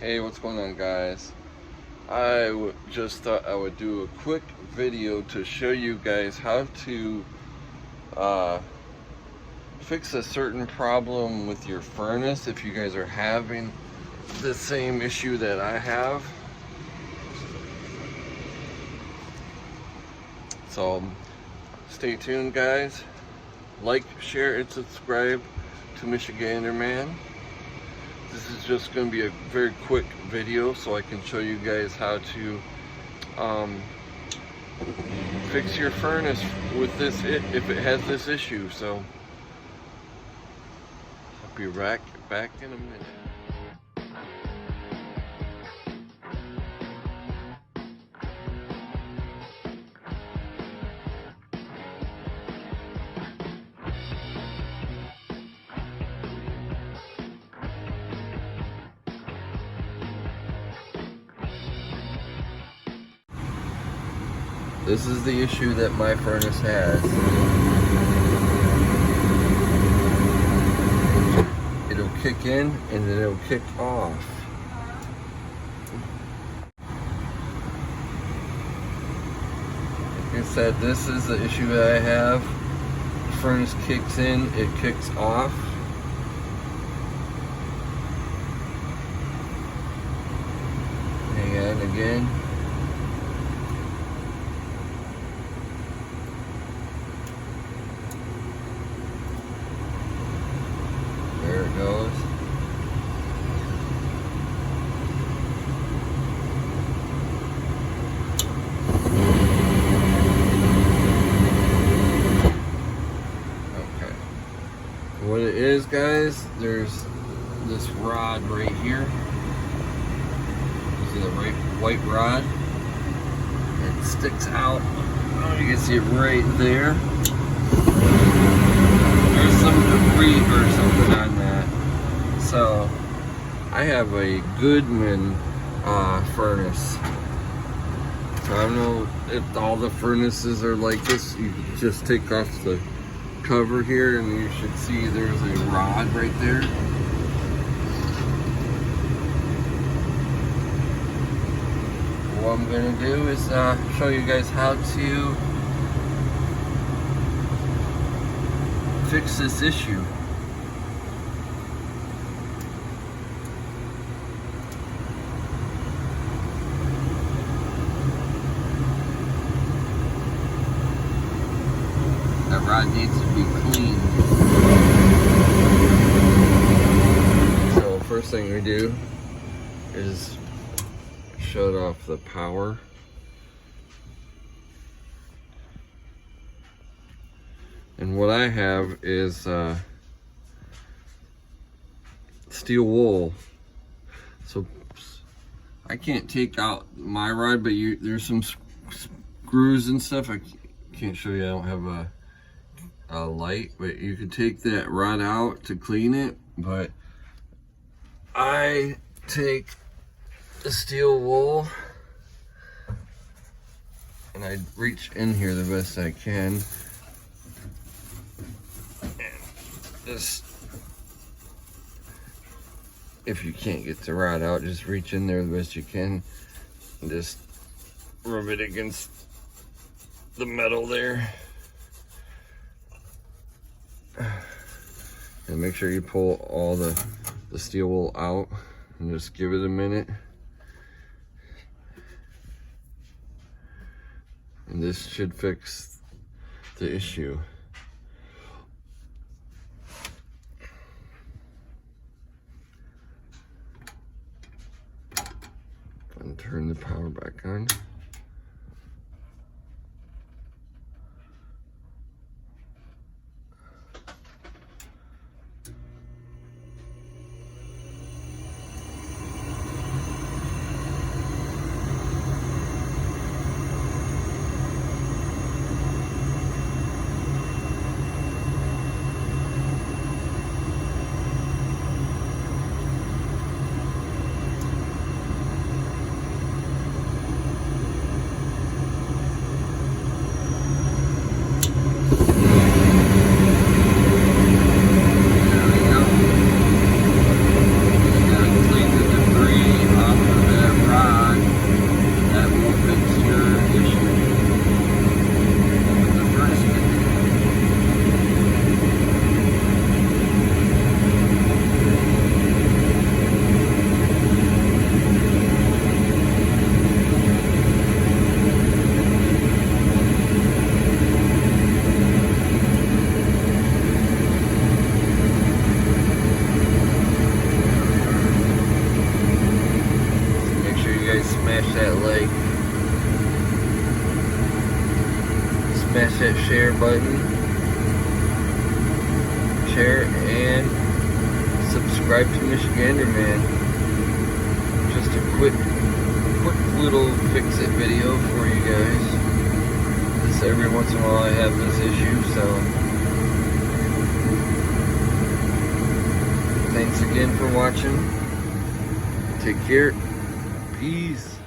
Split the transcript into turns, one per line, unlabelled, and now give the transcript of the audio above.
Hey, what's going on, guys? I just thought I would do a quick video to show you guys how to fix a certain problem with your furnace if you guys are having the same issue that I have. So stay tuned, guys. Like, share, and subscribe to Michigander Man. This is just going to be a very quick video so I can show you guys how to fix your furnace with this if it has this issue. So I'll be back in a minute. This is the issue that my furnace has. It'll kick in and then it'll kick off. Like I said, this is the issue that I have. The furnace kicks in, it kicks off. And again. There it goes. Okay. What it is, guys, there's this rod right here. You see the white rod? It sticks out. Oh, you can see it right there. There's some debris or something on that. So I have a Goodman furnace. So I don't know if all the furnaces are like this. You just take off the cover here and you should see there's a rod right there. What I'm gonna do is show you guys how to fix this issue. That rod needs to be cleaned. So first thing we do is shut off the power. And what I have is steel wool. So I can't take out my rod, but there's some screws and stuff. I can't show you, I don't have a light, but you can take that rod out to clean it. But I take the steel wool and I reach in here the best I can. Just, if you can't get the rod out, just reach in there the best you can and just rub it against the metal there. And make sure you pull all the steel wool out and just give it a minute. And this should fix the issue. And turn the power back on. smash that like, smash that share button, share, and subscribe to Michigander Man. Just a quick little fix-it video for you guys. This every once in a while I have this issue, so thanks again for watching. Take care. Peace.